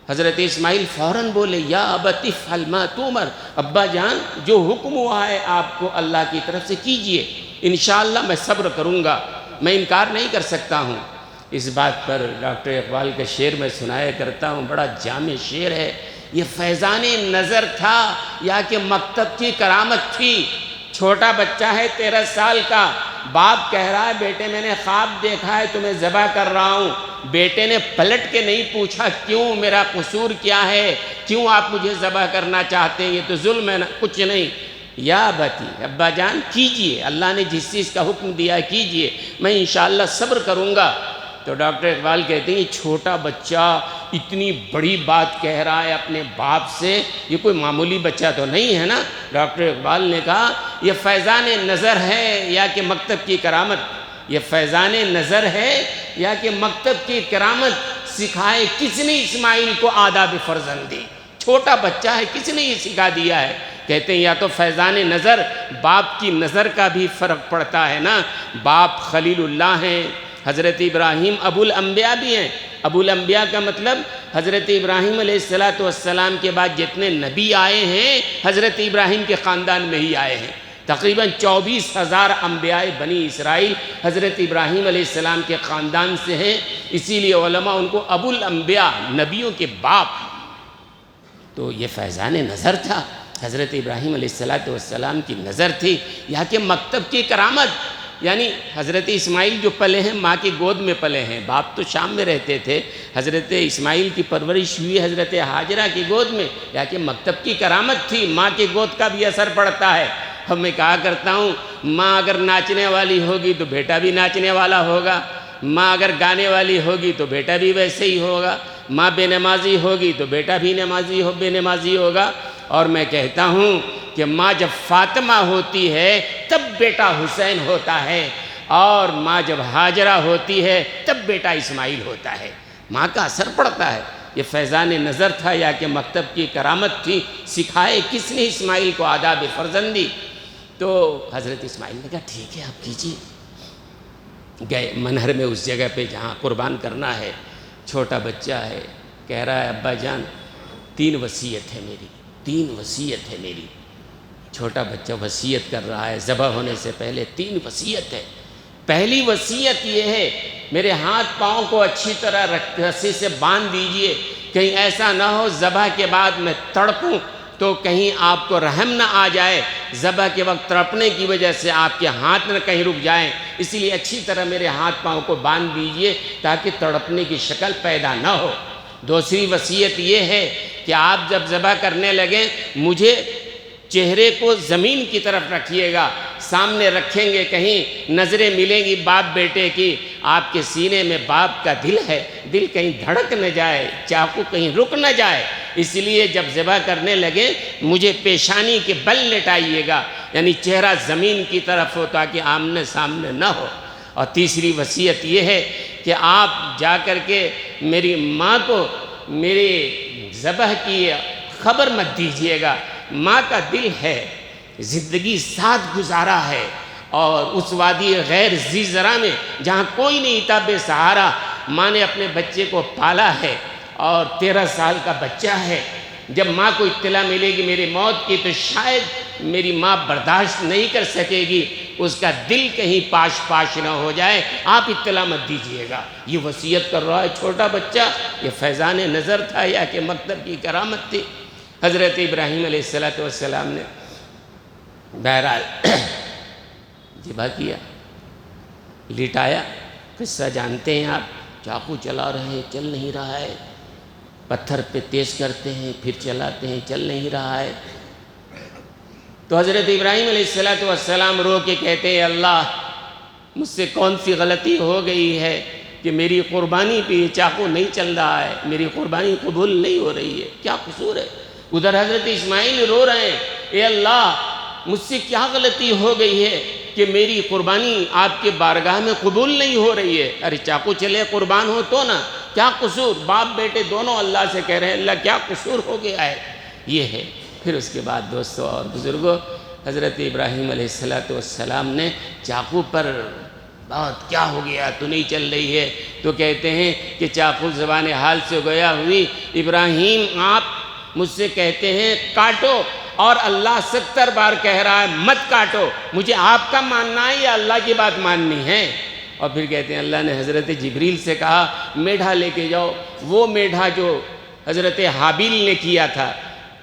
حضرت اسماعیل فوراً بولے یا ابت افعل ما تؤمر، ابا جان جو حکم ہوا ہے آپ کو اللہ کی طرف سے کیجئے، انشاءاللہ میں صبر کروں گا، میں انکار نہیں کر سکتا ہوں۔ اس بات پر ڈاکٹر اقبال کا شعر میں سنایا کرتا ہوں، بڑا جامع شعر ہے۔ یہ فیضان نظر تھا یا کہ مکتب کی کرامت تھی؟ چھوٹا بچہ ہے 13 سال کا، باپ کہہ رہا ہے بیٹے میں نے خواب دیکھا ہے تمہیں ذبح کر رہا ہوں۔ بیٹے نے پلٹ کے نہیں پوچھا کیوں، میرا قصور کیا ہے، کیوں آپ مجھے ذبح کرنا چاہتے ہیں، یہ تو ظلم ہے، کچھ نہیں۔ یا ابتی، ابا جان کیجئے، اللہ نے جس چیز کا حکم دیا ہے کیجئے، میں انشاءاللہ صبر کروں گا۔ تو ڈاکٹر اقبال کہتے ہیں یہ چھوٹا بچہ اتنی بڑی بات کہہ رہا ہے اپنے باپ سے، یہ کوئی معمولی بچہ تو نہیں ہے نا۔ ڈاکٹر اقبال نے کہا یہ فیضان نظر ہے یا کہ مکتب کی کرامت، یہ فیضان نظر ہے یا کہ مکتب کی کرامت، سکھائے کس نے اسماعیل کو آداب فرزندی؟ چھوٹا بچہ ہے، کس نے یہ سکھا دیا ہے؟ کہتے ہیں یا تو فیضان نظر، باپ کی نظر کا بھی فرق پڑتا ہے نا۔ باپ خلیل اللہ ہیں، حضرت ابراہیم ابو الانبیاء بھی ہیں۔ ابو الانبیاء کا مطلب حضرت ابراہیم علیہ السلام کے بعد جتنے نبی آئے ہیں حضرت ابراہیم کے خاندان میں ہی آئے ہیں۔ تقریباً 24,000 انبیاء بنی اسرائیل حضرت ابراہیم علیہ السلام کے خاندان سے ہیں، اسی لیے علماء ان کو ابو الانبیاء، نبیوں کے باپ۔ تو یہ فیضان نظر تھا، حضرت ابراہیم علیہ السلام کی نظر تھی، یا کہ مکتب کی کرامت، یعنی حضرت اسماعیل جو پلے ہیں ماں کی گود میں پلے ہیں، باپ تو شام میں رہتے تھے، حضرت اسماعیل کی پرورش ہوئی حضرت ہاجرہ کی گود میں، یا کہ مکتب کی کرامت تھی، ماں کی گود کا بھی اثر پڑتا ہے۔ اب میں کہا کرتا ہوں ماں اگر ناچنے والی ہوگی تو بیٹا بھی ناچنے والا ہوگا، ماں اگر گانے والی ہوگی تو بیٹا بھی ویسے ہی ہوگا، ماں بے نمازی ہوگی تو بیٹا بھی بے نمازی ہوگا۔ اور میں کہتا ہوں کہ ماں جب فاطمہ ہوتی ہے تب بیٹا حسین ہوتا ہے، اور ماں جب ہاجرہ ہوتی ہے تب بیٹا اسماعیل ہوتا ہے۔ ماں کا اثر پڑتا ہے۔ یہ فیضان نظر تھا یا کہ مکتب کی کرامت تھی، سکھائے کس نے اسماعیل کو آداب فرزندی؟ تو حضرت اسماعیل نے کہا ٹھیک ہے آپ کیجیے۔ گئے منہر میں اس جگہ پہ جہاں قربان کرنا ہے، چھوٹا بچہ ہے، کہہ رہا ہے ابا جان 3 وصیت ہے میری، 3 وصیت ہے میری۔ چھوٹا بچہ وصیت کر رہا ہے، ذبح ہونے سے پہلے 3 وصیت ہے۔ پہلی وصیت یہ ہے میرے ہاتھ پاؤں کو اچھی طرح رسی سے باندھ دیجئے، کہیں ایسا نہ ہو ذبح کے بعد میں تڑپوں تو کہیں آپ کو رحم نہ آ جائے، ذبح کے وقت تڑپنے کی وجہ سے آپ کے ہاتھ نہ کہیں رک جائیں، اسی لیے اچھی طرح میرے ہاتھ پاؤں کو باندھ دیجئے تاکہ تڑپنے کی شکل پیدا نہ ہو۔ دوسری وصیت یہ ہے کہ آپ جب ذبح کرنے لگیں مجھے چہرے کو زمین کی طرف رکھیے گا، سامنے رکھیں گے کہیں نظریں ملیں گی باپ بیٹے کی، آپ کے سینے میں باپ کا دل ہے، دل کہیں دھڑک نہ جائے، چاقو کہیں رک نہ جائے، اس لیے جب ذبح کرنے لگے مجھے پیشانی کے بل لٹائیے گا، یعنی چہرہ زمین کی طرف ہو تاکہ آمنے سامنے نہ ہو۔ اور تیسری وصیت یہ ہے کہ آپ جا کر کے میری ماں کو میری ذبح کی خبر مت دیجیے گا، ماں کا دل ہے، زندگی ساتھ گزارا ہے، اور اس وادی غیر ذی زرع میں جہاں کوئی نہیں تھا بے سہارا، ماں نے اپنے بچے کو پالا ہے اور 13 سال کا بچہ ہے۔ جب ماں کو اطلاع ملے گی میری موت کی تو شاید میری ماں برداشت نہیں کر سکے گی، اس کا دل کہیں پاش پاش نہ ہو جائے، آپ اطلاع مت دیجیے گا۔ یہ وصیت کر رہا ہے چھوٹا بچہ، یہ فیضان نظر تھا یا کہ مکتب کی کرامت تھی؟ حضرت ابراہیم علیہ السلام نے بہرحال ذبح کیا، لٹایا، قصہ جانتے ہیں آپ، چاقو چلا رہے ہیں چل نہیں رہا ہے، پتھر پہ تیز کرتے ہیں پھر چلاتے ہیں چل نہیں رہا ہے، تو حضرت ابراہیم علیہ السلام رو کے کہتے ہیں اللہ مجھ سے کون سی غلطی ہو گئی ہے کہ میری قربانی پہ یہ چاقو نہیں چل رہا ہے، میری قربانی قبول نہیں ہو رہی ہے، کیا قصور ہے؟ ادھر حضرت اسماعیل رو رہے ہیں اے اللہ مجھ سے کیا غلطی ہو گئی ہے کہ میری قربانی آپ کے بارگاہ میں قبول نہیں ہو رہی ہے۔ ارے چاقو چلے قربان ہو تو نا، کیا قصور؟ باپ بیٹے دونوں اللہ سے کہہ رہے ہیں اللہ کیا قصور ہو گیا ہے؟ یہ ہے۔ پھر اس کے بعد دوستو اور بزرگوں، حضرت ابراہیم علیہ السلام نے چاقو پر بہت کیا ہو گیا تو نہیں چل رہی ہے، تو کہتے ہیں کہ چاقو زبان حال سے گویا ہوئی، ابراہیم آپ مجھ سے کہتے ہیں کاٹو، اور اللہ 70 بار کہہ رہا ہے مت کاٹو، مجھے آپ کا ماننا ہے یا اللہ کی بات ماننی ہے؟ اور پھر کہتے ہیں اللہ نے حضرت جبریل سے کہا میڈھا لے کے جاؤ، وہ میڈھا جو حضرت حابیل نے کیا تھا۔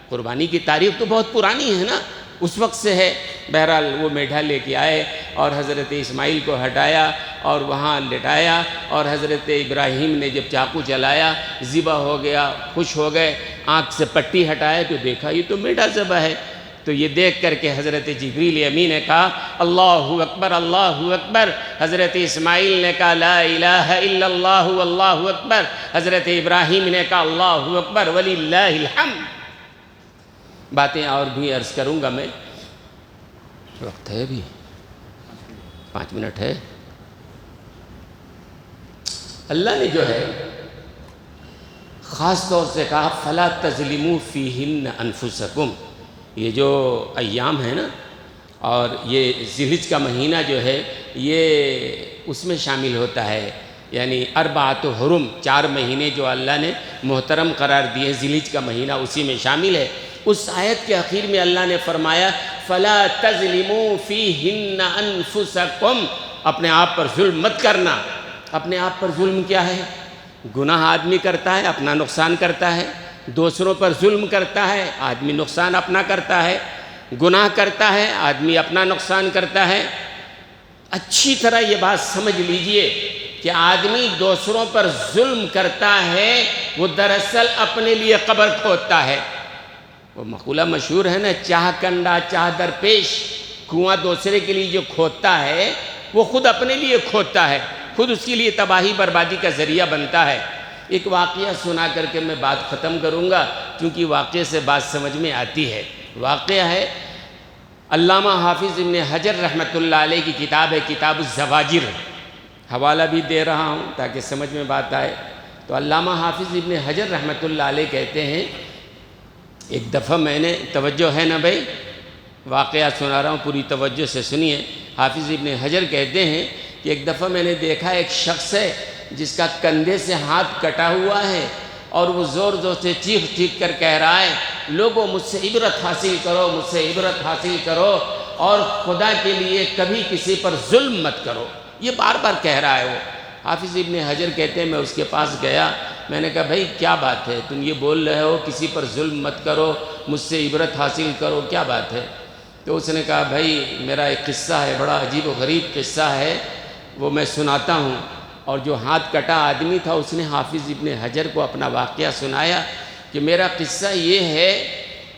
قربانی کی تاریخ تو بہت پرانی ہے نا، اس وقت سے ہے۔ بہرحال وہ میڈھا لے کے آئے اور حضرت اسماعیل کو ہٹایا اور وہاں لٹایا، اور حضرت ابراہیم نے جب چاقو چلایا ذبح ہو گیا، خوش ہو گئے، آنکھ سے پٹی ہٹایا تو دیکھا یہ تو میڈھا ذبح ہے۔ تو یہ دیکھ کر کے حضرت جبریل امین نے کہا اللہ اکبر اللہ اکبر، حضرت اسماعیل نے کہا لا الہ الا اللہ واللہ اکبر، حضرت ابراہیم نے کہا اللہ اکبر وللہ الحمد۔ باتیں اور بھی عرض کروں گا میں، وقت ہے بھی 5 منٹ ہے۔ اللہ نے جو ہے خاص طور سے کہا فَلَا تَظْلِمُوا فِيهِنَّ أَنفُسَكُمْ، یہ جو ایام ہے نا، اور یہ ذی الحجہ کا مہینہ جو ہے یہ اس میں شامل ہوتا ہے، یعنی 4 حرم 4 مہینے جو اللہ نے محترم قرار دیے، ذی الحجہ کا مہینہ اسی میں شامل ہے۔ اس آیت کے آخر میں اللہ نے فرمایا فَلَا تَظْلِمُوا فِيهِنَّ أَنفُسَكُمْ، اپنے آپ پر ظلم مت کرنا۔ اپنے آپ پر ظلم کیا ہے؟ گناہ آدمی کرتا ہے اپنا نقصان کرتا ہے، دوسروں پر ظلم کرتا ہے آدمی نقصان اپنا کرتا ہے، گناہ کرتا ہے آدمی اپنا نقصان کرتا ہے۔ اچھی طرح یہ بات سمجھ لیجئے کہ آدمی دوسروں پر ظلم کرتا ہے وہ دراصل اپنے لیے قبر کھودتا ہے۔ وہ مقولہ مشہور ہے نا، چاہ کنڈا چاہ درپیش، کنواں دوسرے کے لیے جو کھودتا ہے وہ خود اپنے لیے کھودتا ہے، خود اس کے لیے تباہی بربادی کا ذریعہ بنتا ہے۔ ایک واقعہ سنا کر کے میں بات ختم کروں گا، کیونکہ واقعے سے بات سمجھ میں آتی ہے۔ واقعہ ہے علامہ حافظ ابن حجر رحمۃ اللہ علیہ کی کتاب ہے کتاب الزواجر، حوالہ بھی دے رہا ہوں تاکہ سمجھ میں بات آئے۔ تو علامہ حافظ ابن حجر رحمۃ اللہ علیہ کہتے ہیں ایک دفعہ میں نے، توجہ ہے نا بھائی، واقعہ سنا رہا ہوں پوری توجہ سے سنیے۔ حافظ ابن حجر کہتے ہیں کہ ایک دفعہ میں نے دیکھا ایک شخص ہے جس کا کندھے سے ہاتھ کٹا ہوا ہے، اور وہ زور زور سے چیخ کر کہہ رہا ہے لوگوں مجھ سے عبرت حاصل کرو، مجھ سے عبرت حاصل کرو، اور خدا کے لیے کبھی کسی پر ظلم مت کرو۔ یہ بار بار کہہ رہا ہے وہ۔ حافظ ابن حجر کہتے ہیں میں اس کے پاس گیا، میں نے کہا بھائی کیا بات ہے، تم یہ بول رہے ہو کسی پر ظلم مت کرو، مجھ سے عبرت حاصل کرو، کیا بات ہے؟ تو اس نے کہا بھائی میرا ایک قصہ ہے، بڑا عجیب و غریب قصہ ہے، وہ میں سناتا ہوں۔ اور جو ہاتھ کٹا آدمی تھا اس نے حافظ ابن حجر کو اپنا واقعہ سنایا کہ میرا قصہ یہ ہے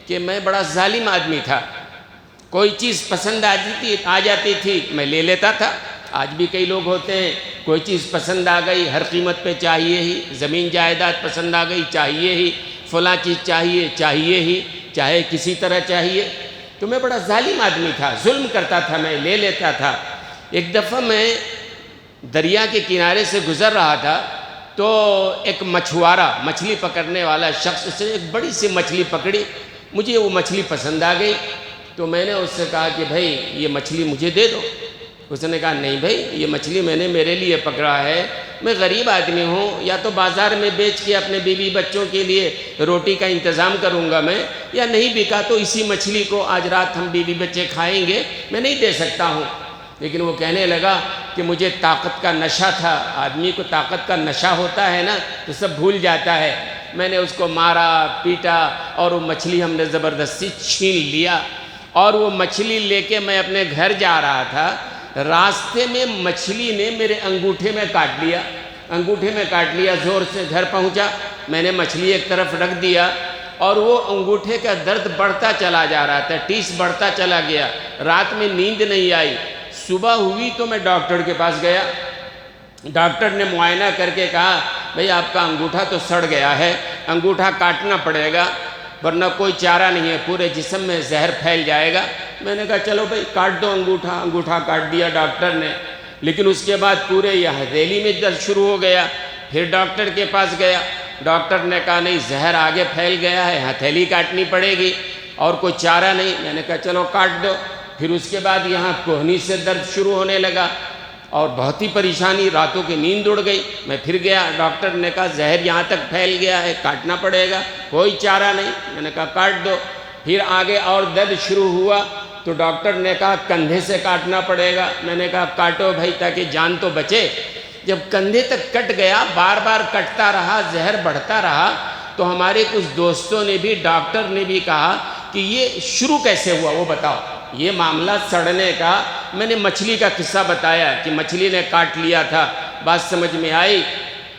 کہ میں بڑا ظالم آدمی تھا، کوئی چیز پسند آ جاتی تھی میں لے لیتا تھا۔ آج بھی کئی لوگ ہوتے ہیں، کوئی چیز پسند آ گئی ہر قیمت پہ چاہیے ہی، زمین جائیداد پسند آ گئی چاہیے ہی، فلاں چیز چاہیے ہی، چاہے کسی طرح چاہیے۔ تو میں بڑا ظالم آدمی تھا، ظلم کرتا تھا، میں لے لیتا تھا۔ ایک دفعہ میں دریا کے کنارے سے گزر رہا تھا تو ایک مچھوارا، مچھلی پکڑنے والا شخص، اس نے ایک بڑی سی مچھلی پکڑی، مجھے وہ مچھلی پسند آ گئی، تو میں نے اس سے کہا کہ بھائی یہ مچھلی مجھے دے دو۔ اس نے کہا نہیں بھائی یہ مچھلی میں نے میرے لیے پکڑا ہے، میں غریب آدمی ہوں، یا تو بازار میں بیچ کے اپنے بیوی بچوں کے لیے روٹی کا انتظام کروں گا میں، یا نہیں بکا تو اسی مچھلی کو آج رات ہم بیوی بچے کھائیں گے، میں نہیں دے سکتا ہوں۔ لیکن وہ کہنے لگا کہ مجھے طاقت کا نشہ تھا، آدمی کو طاقت کا نشہ ہوتا ہے نا تو سب بھول جاتا ہے۔ میں نے اس کو مارا پیٹا اور وہ مچھلی ہم نے زبردستی چھین لیا، اور وہ مچھلی لے کے میں اپنے گھر جا رہا تھا، راستے میں مچھلی نے میرے انگوٹھے میں کاٹ لیا، زور سے گھر پہنچا، میں نے مچھلی ایک طرف رکھ دیا، اور وہ انگوٹھے کا درد بڑھتا چلا جا رہا تھا، ٹیس بڑھتا چلا گیا، رات میں نیند نہیں آئی۔ صبح ہوئی تو میں ڈاکٹر کے پاس گیا، ڈاکٹر نے معائنہ کر کے کہا بھئی آپ کا انگوٹھا تو سڑ گیا ہے، انگوٹھا کاٹنا پڑے گا ورنہ کوئی چارہ نہیں ہے، پورے جسم میں زہر پھیل جائے گا۔ میں نے کہا چلو بھائی کاٹ دو انگوٹھا، انگوٹھا کاٹ دیا ڈاکٹر نے، لیکن اس کے بعد پورے یہ ہتھیلی میں درد شروع ہو گیا۔ پھر ڈاکٹر کے پاس گیا، ڈاکٹر نے کہا نہیں زہر آگے پھیل گیا ہے، ہتھیلی کاٹنی پڑے گی اور کوئی چارہ نہیں۔ میں نے کہا چلو کاٹ دو۔ پھر اس کے بعد یہاں کوہنی سے درد شروع ہونے لگا اور بہت ہی پریشانی، راتوں کی نیند اڑ گئی۔ میں پھر گیا، ڈاکٹر نے کہا زہر یہاں تک پھیل گیا ہے، کاٹنا پڑے گا، کوئی چارہ نہیں۔ میں نے کہا کاٹ دو۔ پھر آگے اور درد شروع ہوا تو ڈاکٹر نے کہا کندھے سے کاٹنا پڑے گا۔ میں نے کہا کاٹو بھائی تاکہ جان تو بچے۔ جب کندھے تک کٹ گیا، بار بار کٹتا رہا، زہر بڑھتا رہا، تو ہمارے کچھ دوستوں نے بھی، ڈاکٹر نے بھی کہا کہ یہ شروع کیسے ہوا وہ بتاؤ۔ یہ معاملہ سڑنے کا، میں نے مچھلی کا قصہ بتایا کہ مچھلی نے کاٹ لیا تھا، بات سمجھ میں آئی۔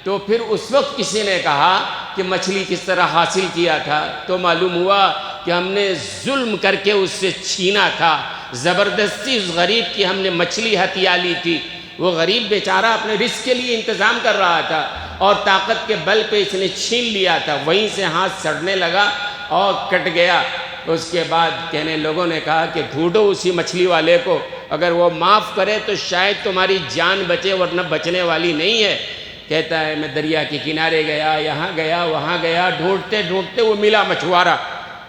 تو پھر اس وقت کسی نے کہا کہ مچھلی کس طرح حاصل کیا تھا، تو معلوم ہوا کہ ہم نے ظلم کر کے اس سے چھینا تھا، زبردستی اس غریب کی ہم نے مچھلی ہتھیا لی تھی۔ وہ غریب بیچارہ اپنے رزق کے لیے انتظام کر رہا تھا اور طاقت کے بل پہ اس نے چھین لیا تھا، وہیں سے ہاتھ سڑنے لگا اور کٹ گیا۔ اس کے بعد کہنے لوگوں نے کہا کہ ڈھونڈو اسی مچھلی والے کو، اگر وہ معاف کرے تو شاید تمہاری جان بچے ورنہ بچنے والی نہیں ہے۔ کہتا ہے میں دریا کے کنارے گیا، یہاں گیا، وہاں گیا، ڈھونڈتے ڈھونڈتے وہ ملا مچھوارا۔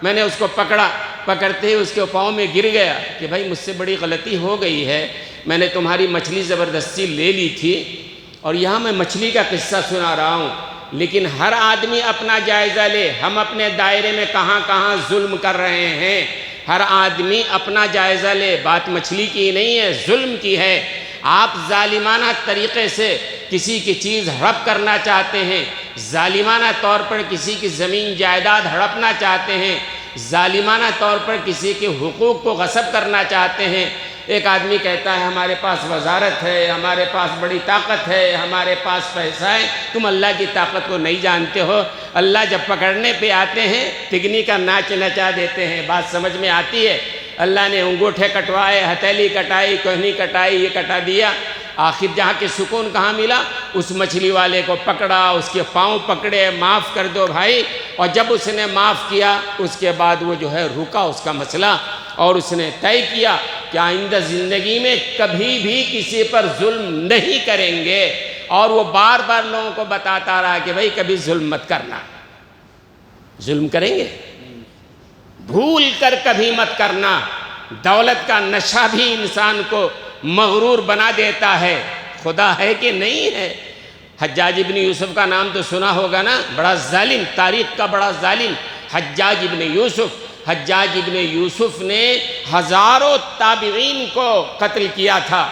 میں نے اس کو پکڑا، پکڑتے ہی اس کے پاؤں میں گر گیا کہ بھائی مجھ سے بڑی غلطی ہو گئی ہے، میں نے تمہاری مچھلی زبردستی لے لی تھی۔ اور یہاں میں مچھلی کا قصہ سنا رہا ہوں، لیکن ہر آدمی اپنا جائزہ لے، ہم اپنے دائرے میں کہاں کہاں ظلم کر رہے ہیں۔ ہر آدمی اپنا جائزہ لے، بات مچھلی کی نہیں ہے، ظلم کی ہے۔ آپ ظالمانہ طریقے سے کسی کی چیز ہڑپ کرنا چاہتے ہیں، ظالمانہ طور پر کسی کی زمین جائیداد ہڑپنا چاہتے ہیں، ظالمانہ طور پر کسی کے حقوق کو غصب کرنا چاہتے ہیں۔ ایک آدمی کہتا ہے ہمارے پاس وزارت ہے، ہمارے پاس بڑی طاقت ہے، ہمارے پاس پیسہ ہے۔ تم اللہ کی طاقت کو نہیں جانتے ہو۔ اللہ جب پکڑنے پہ آتے ہیں تگنی کا ناچ نچا دیتے ہیں، بات سمجھ میں آتی ہے۔ اللہ نے انگوٹھے کٹوائے، ہتھیلی کٹائی، کوہنی کٹائی، یہ کٹا دیا۔ آخر جہاں کے سکون کہاں ملا؟ اس مچھلی والے کو پکڑا، اس کے پاؤں پکڑے، معاف کر دو بھائی۔ اور جب اس نے معاف کیا اس کے بعد وہ جو ہے رکا اس کا مسئلہ، اور اس نے طے کیا کہ آئندہ زندگی میں کبھی بھی کسی پر ظلم نہیں کریں گے۔ اور وہ بار بار لوگوں کو بتاتا رہا کہ بھائی کبھی ظلم مت کرنا۔ ظلم کریں گے؟ بھول کر کبھی مت کرنا۔ دولت کا نشہ بھی انسان کو مغرور بنا دیتا ہے۔ خدا ہے کہ نہیں ہے؟ حجاج ابن یوسف کا نام تو سنا ہوگا نا، بڑا ظالم، تاریخ کا بڑا ظالم حجاج ابن یوسف۔ حجاج ابن یوسف نے ہزاروں تابعین کو قتل کیا تھا،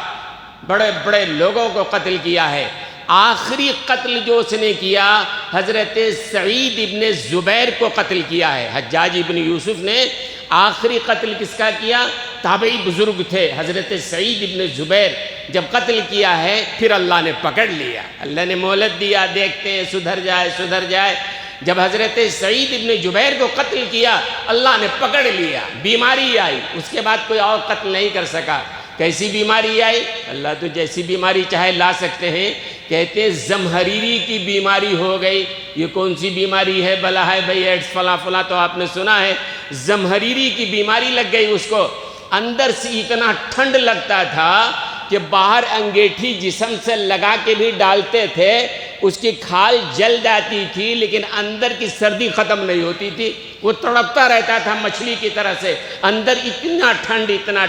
بڑے بڑے لوگوں کو قتل کیا ہے۔ آخری قتل جو اس نے کیا حضرت سعید ابن زبیر کو قتل کیا ہے۔ حجاج ابن یوسف نے آخری قتل کس کا کیا؟ تابعی بزرگ تھے حضرت سعید ابن زبیر، جب قتل کیا ہے پھر اللہ نے پکڑ لیا، اللہ نے مہلت دیا، دیکھتے ہیں سدھر جائے سدھر جائے۔ جب حضرت سعید ابن زبیر کو قتل کیا اللہ نے پکڑ لیا، بیماری آئی، اس کے بعد کوئی اور قتل نہیں کر سکا۔ کیسی بیماری آئی؟ اللہ تو جیسی بیماری چاہے لا سکتے ہیں۔ کہتے ہیں زمہریری کی بیماری ہو گئی۔ یہ کون سی بیماری ہے؟ بلا ہے بھئی ایڈس فلاں فلاں تو آپ نے سنا ہے۔ زمہریری کی بیماری لگ گئی اس کو، اندر سے اتنا ٹھنڈ لگتا تھا کہ باہر انگیٹھی جسم سے لگا کے بھی ڈالتے تھے، اس کی کھال جل جاتی تھی لیکن اندر کی سردی ختم نہیں ہوتی تھی، وہ تڑپتا رہتا تھا مچھلی کی طرح سے، اندر اتنا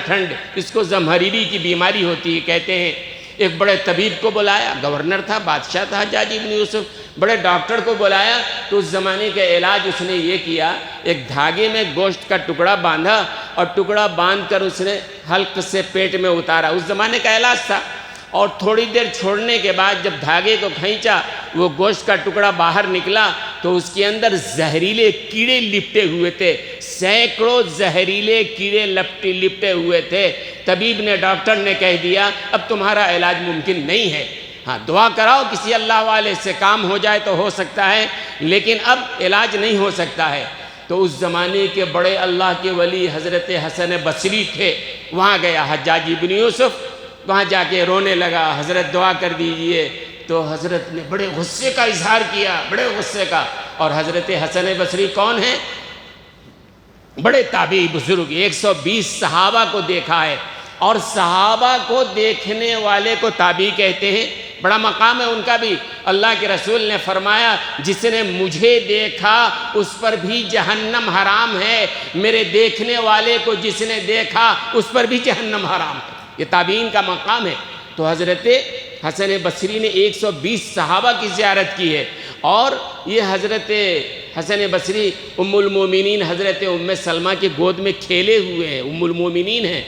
ٹھنڈ۔ اس کو زمہریری کی بیماری ہوتی ہے کہتے ہیں۔ ایک بڑے طبیب کو بلایا، گورنر تھا، بادشاہ تھا حجاج ابن یوسف، بڑے ڈاکٹر کو بلایا تو اس زمانے کا علاج اس نے یہ کیا، ایک دھاگے میں گوشت کا ٹکڑا باندھا اور ٹکڑا باندھ کر اس نے حلق سے پیٹ میں اتارا، اس زمانے کا علاج تھا۔ اور تھوڑی دیر چھوڑنے کے بعد جب دھاگے کو کھینچا وہ گوشت کا ٹکڑا باہر نکلا تو اس کے اندر زہریلے کیڑے لپٹے ہوئے تھے، سینکڑوں زہریلے کیڑے لپٹے ہوئے تھے۔ طبیب نے، ڈاکٹر نے کہہ دیا اب تمہارا علاج ممکن نہیں ہے، ہاں دعا کراؤ کسی اللہ والے سے کام ہو جائے تو ہو سکتا ہے، لیکن اب علاج نہیں ہو سکتا ہے۔ تو اس زمانے کے بڑے اللہ کے ولی حضرت حسن بصری تھے، وہاں گیا حجاج ابن یوسف، وہاں جا کے رونے لگا، حضرت دعا کر دیجئے۔ تو حضرت نے بڑے غصے کا اظہار کیا، بڑے غصے کا۔ اور حضرت حسن بصری کون ہیں؟ بڑے تابعی بزرگ 120 صحابہ کو دیکھا ہے، اور صحابہ کو دیکھنے والے کو تابعی کہتے ہیں، بڑا مقام ہے ان کا بھی۔ اللہ کے رسول نے فرمایا جس نے مجھے دیکھا اس پر بھی جہنم حرام ہے، میرے دیکھنے والے کو جس نے دیکھا اس پر بھی جہنم حرام ہے۔ یہ تابعین کا مقام ہے۔ تو حضرت حسن بصری نے 120 صحابہ کی زیارت کی ہے، اور یہ حضرت حسن بصری ام المومنین حضرت ام سلمہ کی گود میں کھیلے ہوئے ہیں، ام المومنین ہیں۔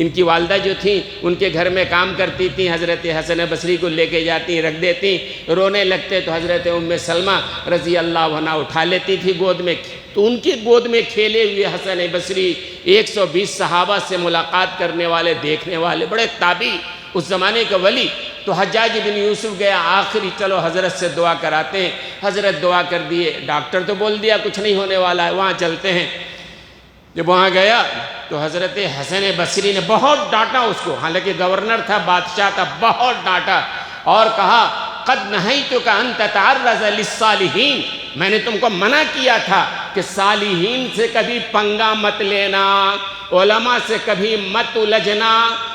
ان کی والدہ جو تھیں ان کے گھر میں کام کرتی تھیں، حضرت حسن بصری کو لے کے جاتی، رکھ دیتی، رونے لگتے تو حضرت ام سلمہ رضی اللہ عنہا اٹھا لیتی تھی گود میں، تو ان کی گود میں کھیلے ہوئے حسن بصری 120 صحابہ سے ملاقات کرنے والے، دیکھنے والے، بڑے تابعی، اس زمانے کا ولی۔ تو حجاج بن یوسف گیا، آخری چلو حضرت سے دعا کراتے ہیں۔ حضرت دعا کر دیے، ڈاکٹر تو بول دیا کچھ نہیں ہونے والا ہے، وہاں چلتے ہیں۔ جب وہاں گیا تو حضرت حسن بصری نے بہت ڈانٹا اس کو، حالانکہ گورنر تھا، بادشاہ تھا، بہت ڈانٹا اور کہا قد نہیتک ان تتعرض للصالحین، میں نے تم کو منع کیا تھا کہ صالحین سے کبھی پنگا مت لینا، علماء سے کبھی مت الجھنا۔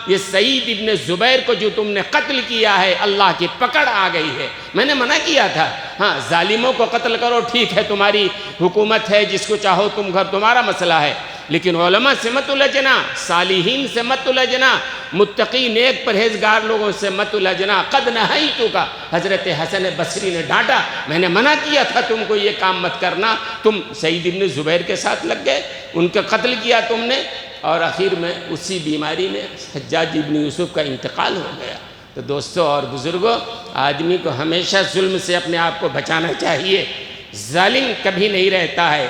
یہ سعید ابن زبیر کو جو تم نے قتل کیا ہے اللہ کی پکڑ آ گئی ہے، میں نے منع کیا تھا۔ ہاں ظالموں کو قتل کرو، ٹھیک ہے، تمہاری حکومت ہے، جس کو چاہو تم گھر، تمہارا مسئلہ ہے، لیکن علماء سے مت الجھنا، صالحین سے مت الجھنا، متقی نیک پرہیزگار لوگوں سے مت الجھنا۔ قد نہیتک، حضرت حسن بصری نے ڈانٹا، میں نے منع کیا تھا تم کو یہ کام مت کرنا، تم سعید ابن زبیر کے ساتھ لگ گئے، ان کا قتل کیا تم نے، اور آخر میں اسی بیماری میں حجاج ابن یوسف کا انتقال ہو گیا۔ تو دوستو اور بزرگوں، آدمی کو ہمیشہ ظلم سے اپنے آپ کو بچانا چاہیے۔ ظالم کبھی نہیں رہتا ہے،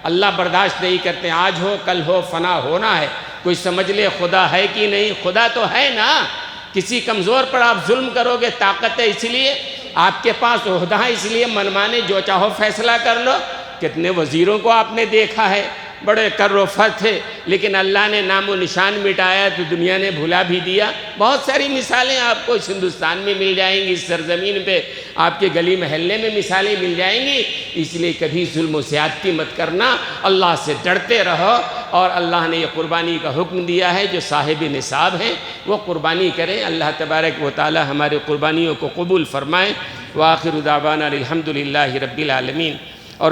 اللہ برداشت نہیں کرتے، آج ہو کل ہو فنا ہونا ہے۔ کوئی سمجھ لے خدا ہے کہ نہیں، خدا تو ہے نا، کسی کمزور پر آپ ظلم کرو گے، طاقت ہے اس لیے، آپ کے پاس عہدہ ہے اس لیے منمانے جو چاہو فیصلہ کر لو۔ کتنے وزیروں کو آپ نے دیکھا ہے، بڑے کر و فر تھے، لیکن اللہ نے نام و نشان مٹایا تو دنیا نے بھلا بھی دیا۔ بہت ساری مثالیں آپ کو اس ہندوستان میں مل جائیں گی، اس سرزمین پہ آپ کے گلی محلے میں مثالیں مل جائیں گی۔ اس لیے کبھی ظلم و زیادتی مت کرنا، اللہ سے ڈرتے رہو، اور اللہ نے یہ قربانی کا حکم دیا ہے، جو صاحب نصاب ہیں وہ قربانی کریں۔ اللہ تبارک و تعالی ہمارے قربانیوں کو قبول فرمائے۔ وآخر دعوانا الحمد للہ رب العالمین۔